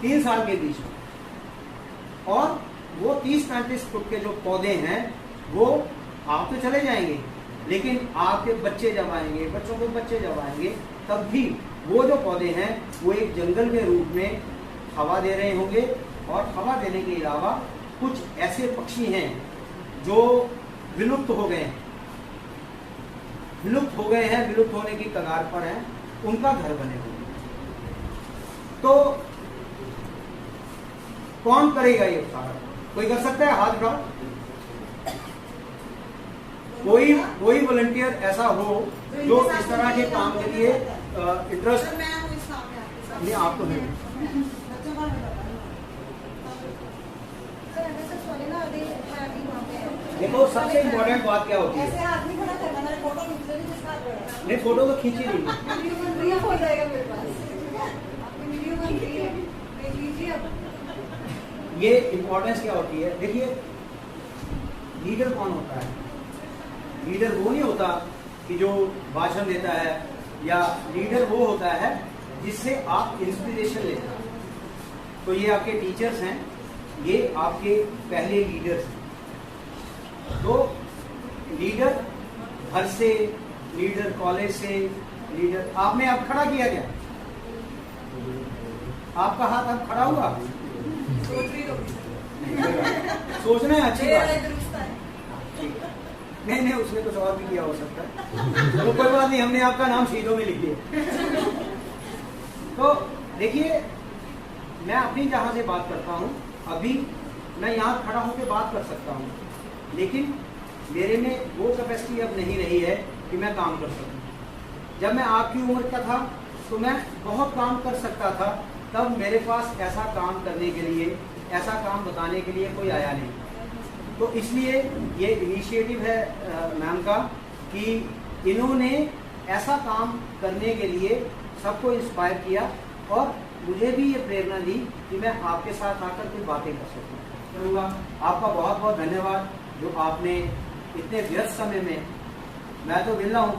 3 साल के बीच में। और वो 30-35 फुट के जो पौधे हैं वो आप तो चले जाएंगे, लेकिन आपके बच्चे जब आएंगे, बच्चों के बच्चे जब आएंगे, तब भी वो जो पौधे हैं वो एक जंगल के रूप में हवा दे रहे होंगे। और हवा देने के अलावा कुछ ऐसे पक्षी हैं जो विलुप्त हो गए हैं, विलुप्त होने की कगार पर हैं, उनका घर बने होंगे। तो कौन करेगा ये सारा? कोई कर सकता है? हाथ उठाओ। कोई वॉलंटियर ऐसा हो जो इस तरह के काम के लिए इंटरेस्ट। नहीं, आप तो नहीं। देखो, सबसे इम्पोर्टेंट बात क्या होती है? नहीं, फोटो तो खींची नहीं। ये इम्पोर्टेंस क्या होती है? देखिए, लीडर कौन होता है? लीडर वो नहीं होता कि जो भाषण देता है, या लीडर वो होता है जिससे आप इंस्पिरेशन लेते हैं। तो ये आपके टीचर्स हैं, ये आपके पहले लीडर्स हैं। तो लीडर घर से, लीडर कॉलेज से, लीडर आपने अब खड़ा किया क्या? आपका हाथ अब खड़ा हुआ? सोचना है, अच्छी बात है। नहीं, उसने कुछ और भी किया हो सकता है, तो कोई बात नहीं, हमने आपका नाम शीटों में लिख दिया। तो देखिए, मैं अपनी जहां से बात करता हूं, अभी मैं यहाँ खड़ा होकर बात कर सकता हूँ, लेकिन मेरे में वो कैपेसिटी अब नहीं रही है कि मैं काम कर सकूं। जब मैं आपकी उम्र का था तो मैं बहुत काम कर सकता था, तब मेरे पास ऐसा काम करने के लिए, ऐसा काम बताने के लिए कोई आया नहीं। तो इसलिए ये इनिशिएटिव है मैम का कि इन्होंने ऐसा काम करने के लिए सबको इंस्पायर किया, और मुझे भी ये प्रेरणा दी कि मैं आपके साथ आकर कुछ बातें कर सकूँ। आपका बहुत बहुत धन्यवाद जो आपने इतने व्यस्त समय में, मैं तो मिल रहा हूँ,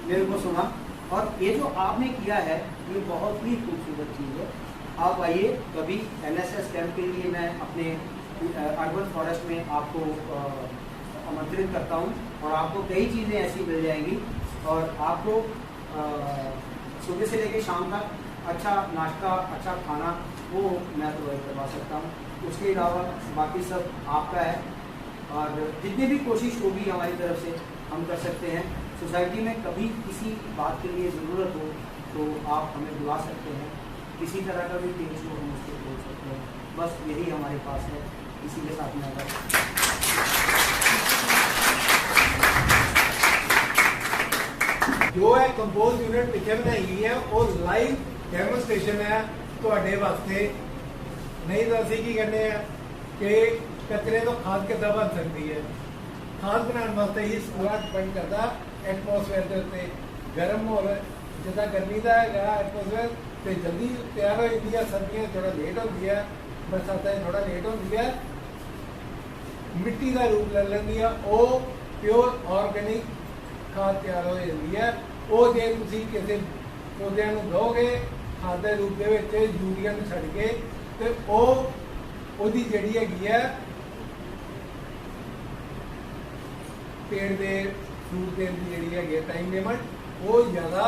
मेरे को सुना, और ये जो आपने किया है ये बहुत ही खूबसूरत चीज़ है। आप आइए कभी NSS कैंप के लिए, मैं अपने अर्बन फॉरेस्ट में आपको आमंत्रित करता हूँ, और आपको कई चीज़ें ऐसी मिल जाएंगी, और आपको सुबह से लेकर शाम तक अच्छा नाश्ता, अच्छा खाना वो मैं प्रोवाइड करवा सकता हूँ। उसके अलावा बाकी सब आपका है, और जितनी भी कोशिश होगी हमारी तरफ से हम कर सकते हैं। सोसाइटी में कभी किसी बात के लिए ज़रूरत हो तो आप हमें बुला सकते हैं, किसी तरह का भी टेंशन हो हम उसको बोल सकते हैं। बस यही हमारे पास है, इसी के साथ में अगर जो है कंपोज यूनिट पिछे बनाई है और लाइव डेमोस्ट्रेशन है ਤੁਹਾਡੇ वास्ते। नहीं तो ਅਸੀਂ ਕੀ करने कि कचरे तो खाद कितना बन सकती है। खाद बनाने वास्ते ही पूरा डिपेंड करता एटमोसफेयर के उत्ते। गर्म हो जिदा गर्मी का है एटमोसफेयर तो जल्दी तैयार हो जाती है, सर्दियाँ थोड़ा लेट होती है, बरसातें थोड़ा लेट होती है, मिट्टी का रूप ले लेंदी है, वो प्योर ऑर्गेनिक खाद तैयार हो जाती है। वो जे तुसी किसी पौधे दोगे खाद के रूप के यूरिया छड़ के, तो वो जिहड़ी हैगी है पेड़ के फ्रूट देने की जिहड़ी हैगी टाइम लिमिट वो ज़्यादा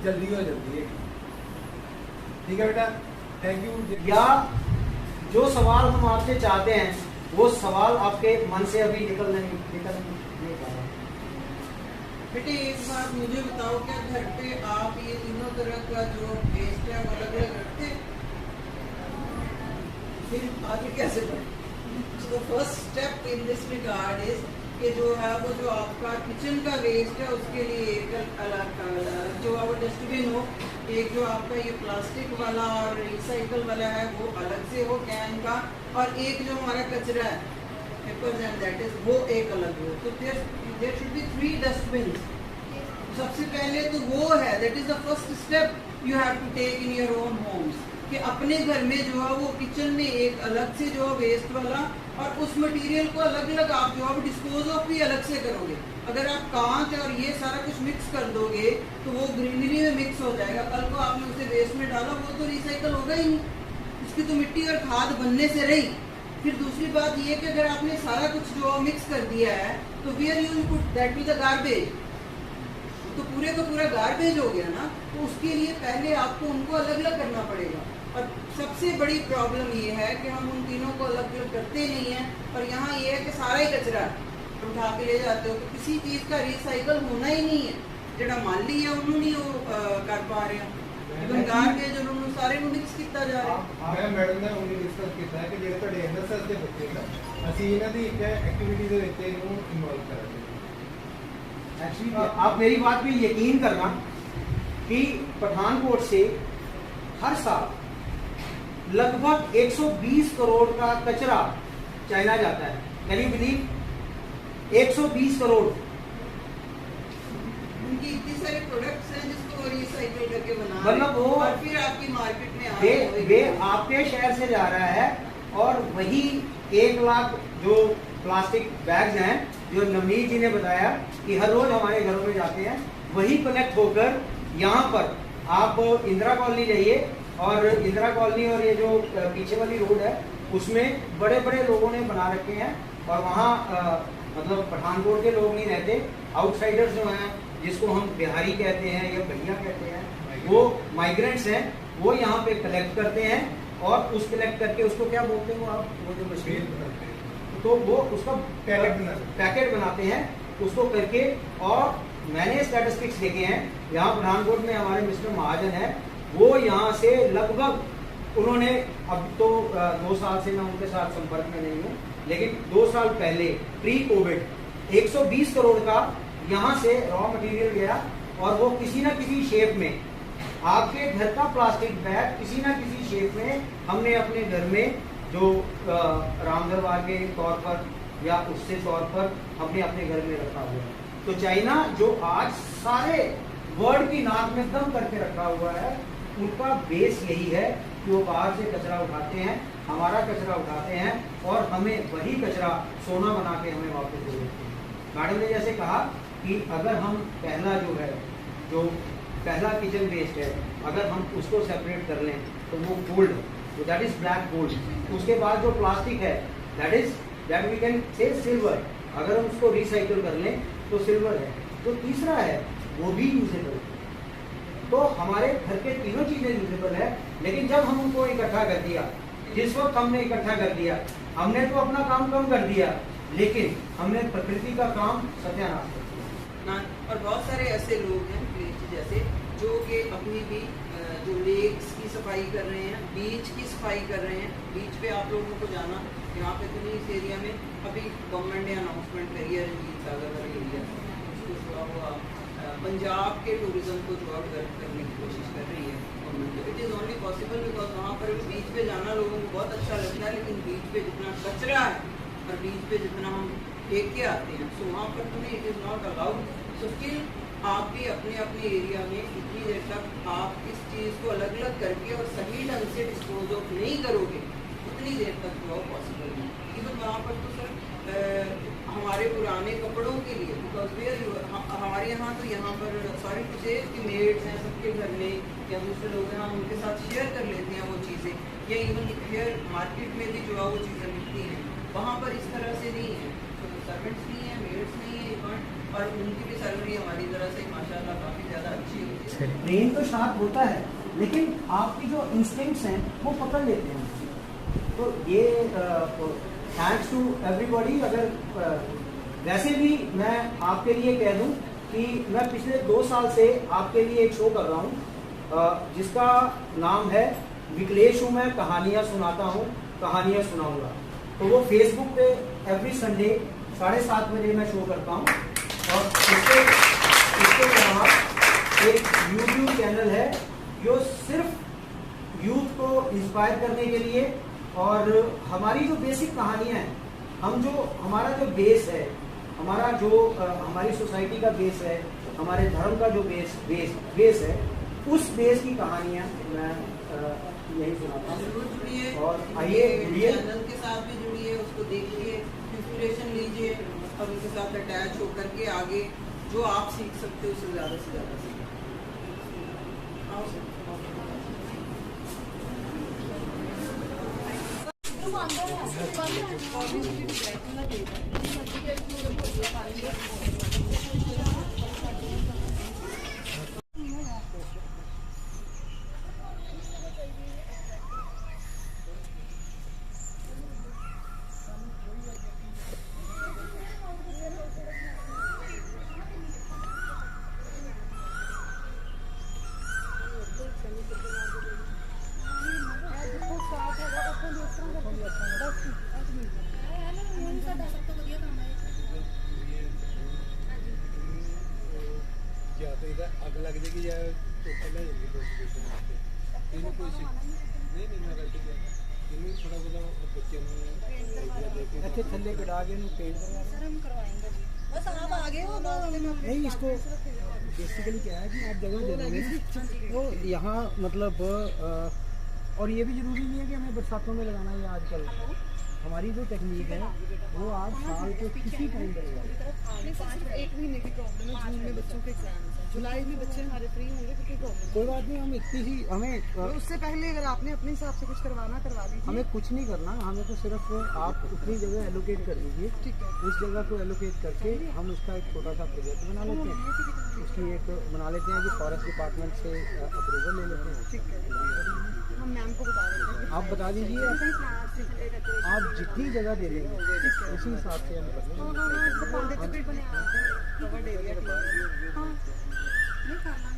जल्दी हो जाती है। ठीक है बेटा, थैंक यू। या जो सवाल हम आपसे चाहते हैं वो सवाल आपके मन से अभी निकल नहीं पा रहा। बेटे एक बात मुझे बताओ, क्या घर पे आप ये तीनों तरह का जो वेस्ट है वो अलग अलग रखते हैं? फिर आगे कैसे बढ़े? तो first step in this regard is कि जो है वो जो आपका किचन का वेस्ट है उसके लिए एक अलग का जो आपका डस्टबिन हो, एक जो आपका ये प्लास्टिक वाला और रिसाइकल वाला है वो अलग से हो कैन का, और एक जो हमारा कचरा है पेपर्स एंड दैट इज वो एक अलग हो। तो देयर शुड बी 3 डस्टबिन। सबसे पहले तो वो है, that is the first step you have to take in your own homes, कि अपने घर में जो है वो किचन में एक अलग से जो है वेस्ट वाला, और उस मटेरियल को अलग अलग आप जो है डिस्पोज ऑफ भी अलग से करोगे। अगर आप कांच और ये सारा कुछ मिक्स कर दोगे तो वो ग्रीनरी में मिक्स हो जाएगा, कल को आपने उसे वेस्ट में डाला वो तो रिसाइकल होगा ही नहीं। उसकी तो मिट्टी और खाद बनने से रही। फिर दूसरी बात ये कि अगर आपने सारा कुछ जो मिक्स कर दिया है तो where you will put that to the garbage, तो पूरे का पूरा गार्बेज हो गया ना। तो उसके लिए पहले आपको उनको अलग अलग करना पड़ेगा। और सबसे बड़ी प्रॉब्लम ये है कि हम उन तीनों को अलग अलग करते नहीं हैं। और यहाँ ये है कि सारा ही कचरा उठा के ले जाते हो, तो किसी चीज़ का रिसाइकल होना ही नहीं है। ਜਿਹੜਾ ਮਾਲੀ ਹੈ ਉਹਨੂੰ ਨਹੀਂ ਉਹ ਕਰ ਪਾ ਰਿਹਾ, ਬੰਗਾਰ ਕੇ ਜਦੋਂ ਉਹਨੂੰ ਸਾਰੇ ਨੂੰ ਮਿਕਸ ਕੀਤਾ ਜਾ ਰਿਹਾ। ਮੈਂ ਮੈਡਮ ਨੇ ਉਹਨੇ ਡਿਸਕਸ ਕੀਤਾ ਹੈ ਕਿ ਜਿਹੜੇ ਤੁਹਾਡੇ ਐਨਐਸਐਸ ਦੇ ਬੱਚੇ ਨੇ ਅਸੀਂ ਇਹਨਾਂ ਦੀ ਇੱਕ ਐਕਟੀਵਿਟੀ ਦੇ ਵਿੱਚ ਇਹਨੂੰ ਇਨਵੋਲਵ ਕਰਾਂਗੇ। एक्चुअली आप मेरी बात पे यकीन करना कि पठानकोट से हर साल लगभग 120 करोड़ का कचरा चाइना जाता है। Can you believe? 120 करोड़। उनकी इतनी सारे प्रोडक्ट्स हैं जिसको वो रिसाइकिल करके बना मतलब वो और फिर आपकी मार्केट में आ रहे हैं। वे आपके शहर से जा रहा है और वही 1 लाख जो प्लास्टिक बैग्स हैं जो नवनीत जी ने बताया कि हर रोज हमारे घरों में जाते हैं, वही कलेक्ट होकर यहाँ पर आप इंदिरा कॉलोनी जाइए और इंदिरा कॉलोनी और ये जो पीछे वाली रोड है उसमें बड़े बड़े लोगों ने बना रखे हैं। और वहाँ मतलब पठानकोट के लोग नहीं रहते, आउटसाइडर्स जो हैं जिसको हम बिहारी कहते हैं या भैया कहते हैं, वो माइग्रेंट्स हैं, वो यहाँ पे कलेक्ट करते हैं और उस कलेक्ट करके उसको क्या बोलते हैं वो आप, वो जो मशीन बनाते हैं तो वो उसका पैकेट बनाते हैं उसको करके। और मैंने स्टैटिस्टिक्स देखे हैं यहाँ पठानकोट में हमारे मिस्टर महाजन है, वो यहाँ से लगभग उन्होंने अब तो 2 साल से मैं उनके साथ संपर्क में नहीं हूँ, लेकिन 2 साल पहले प्री कोविड 120 करोड़ का यहाँ से रॉ मटेरियल गया और वो किसी ना किसी शेप में आपके घर का प्लास्टिक बैग किसी ना किसी शेप में हमने अपने घर में जो राम दरबार के तौर पर या उससे तौर पर हमने अपने घर में रखा हुआ है। तो चाइना जो आज सारे वर्ल्ड की नाक में दम करके रखा हुआ है, उनका बेस यही है कि वो बाहर से कचरा उठाते हैं, हमारा कचरा उठाते हैं और हमें वही कचरा सोना बना के हमें वापस दे देते हैं। मैडम ने जैसे कहा कि अगर हम पहला जो है जो पहला किचन वेस्ट है अगर हम उसको सेपरेट कर लें तो वो गोल्ड है, तो दैट इज ब्लैक गोल्ड। उसके बाद जो प्लास्टिक है that we can say silver, अगर हम उसको रिसाइकिल कर लें तो सिल्वर है। तो तीसरा है वो भी यूजेबल। तो हमारे घर के तीनों चीजें यूजेबल है, लेकिन जब हम उनको इकट्ठा कर दिया, जिस वक्त हमने इकट्ठा कर दिया, हमने तो अपना काम कम कर दिया लेकिन हमने प्रकृति का काम सत्यानाश कर दिया। और बहुत सारे ऐसे लोग हैं जैसे जो कि अभी भी जो लेक्स की सफाई कर रहे हैं, बीच की सफाई कर रहे हैं। बीच पे आप लोगों को जाना, यहाँ पे तो नहीं, इस एरिया में अभी गवर्नमेंट ने अनाउंसमेंट करी है रंजीत सागर वाले एरिया उसको जो हुआ पंजाब के टूरिज्म को जो डेवलप करने की कोशिश कर रही है government. It is only possible because वहाँ पर बीच पे जाना लोगों को बहुत अच्छा लगता है, लेकिन बीच पे जितना कचरा है और बीच पे जितना हम फेंक के आते हैं, सो वहाँ पर तुम्हें it is not allowed. So still आप भी अपने अपने एरिया में इतनी देर तक आप इस चीज़ को अलग अलग करके और सही ढंग से डिस्पोज ऑफ नहीं करोगे उतनी देर तक जो पॉसिबल नहीं। इवन वहाँ पर तो सर हमारे पुराने कपड़ों के लिए बिकॉज वेयर हमारे यहाँ तो यहाँ पर सॉरी टू से कि मेड्स हैं सबके घर में या दूसरे लोग हैं, हम उनके साथ शेयर कर लेते हैं वो चीज़ें, या इवन हेयर मार्केट में भी जो है वो चीज़ें मिलती हैं। वहाँ पर इस तरह से नहीं है, तो सर्वेंट्स नहीं है, मेड्स नहीं है, और उनकी भी सैलरी हमारी तरह से माशाल्लाह काफ़ी ज़्यादा अच्छी होती है। ब्रेन तो शार्प होता है लेकिन आपकी जो इंस्टिंक्ट्स हैं वो पकड़ लेते हैं। तो ये थैंक्स टू एवरीबॉडी। अगर वैसे भी मैं आपके लिए कह दूं कि मैं पिछले 2 साल से आपके लिए एक शो कर रहा हूं जिसका नाम है विकलेश हूँ मैं, कहानियाँ सुनाता हूँ, कहानियाँ सुनाऊंगा। तो वो फेसबुक पे एवरी संडे 7:30 बजे मैं शो करता हूँ और इसके अलावा एक यूट्यूब चैनल है जो सिर्फ यूथ को इंस्पायर करने के लिए और हमारी जो बेसिक कहानियाँ हैं, हम जो हमारा जो बेस है, हमारा जो हमारी सोसाइटी का बेस है, हमारे धर्म का जो बेस है, उस बेस की कहानियाँ मैं यही सुनाता हूँ। जरूर जुड़िए और आइए जुड़िए, चैनल के साथ भी जुड़िए, उसको देखिए, इंस्पिरेशन लीजिए और उसके साथ अटैच होकर के आगे जो आप सीख सकते हो उससे ज़्यादा से ज़्यादा सीखें। आओ सर। ਜਾਂ ਤਾਂ ਇਹਦਾ ਅੱਗ ਲੱਗ ਜਾਏਗੀ ਜਾਂ ਟੋਟਲ ਲੈ ਜਾਏਗੀ ਨੋਟੀਫਿਕੇਸ਼ਨ ਵਾਸਤੇ ਇਹਨੂੰ ਕੋਈ ਨਹੀਂ ਮੈਂ ਗਲਤੀ ਕਿਹਾ ਇਹਨੂੰ ਥੋੜਾ ਬੋਲਾ ਬੱਚੇ ਨੂੰ idea ਦੇ ਕੇ अच्छे थल्ले कटा के इन्हें पेंट करवा सर हम करवाएंगे जी। बस आप आगे हो तो नहीं इसको बेसिकली क्या है कि आप जगह दे देंगे तो यहाँ मतलब और ये भी जरूरी नहीं है कि हमें बरसातों में लगाना है आजकल हमारी जो टेक्निक है वो आप साल के किसी टाइम करेगा नहीं सर, सिर्फ 1 महीने की प्रॉब्लम है। जून में बच्चों के एग्जाम्स हैं, जुलाई में बच्चे हमारे फ्री होंगे तो कोई प्रॉब्लम कोई बात नहीं हम इतनी ही हमें नहीं। उससे पहले अगर आपने अपने हिसाब से कुछ करवाना करवा दीजिए। हमें कुछ नहीं करना हमें तो सिर्फ आप उतनी जगह एलोकेट कर दीजिए ठीक है। उस जगह को एलोकेट करके हम उसका एक छोटा सा प्रोजेक्ट बना लेते हैं उसकी एक बना लेते हैं कि फॉरेस्ट डिपार्टमेंट से अप्रूवल ले लेते हैं ठीक है, हम मैम को बता देते हैं। आप बता दीजिए आप जितनी जगह दे देंगे उसी हिसाब से हम कर लेंगे हाँ हाँ हाँ, बता देते फिर कवर्ड एरिया क्लियर। हाँ नहीं करना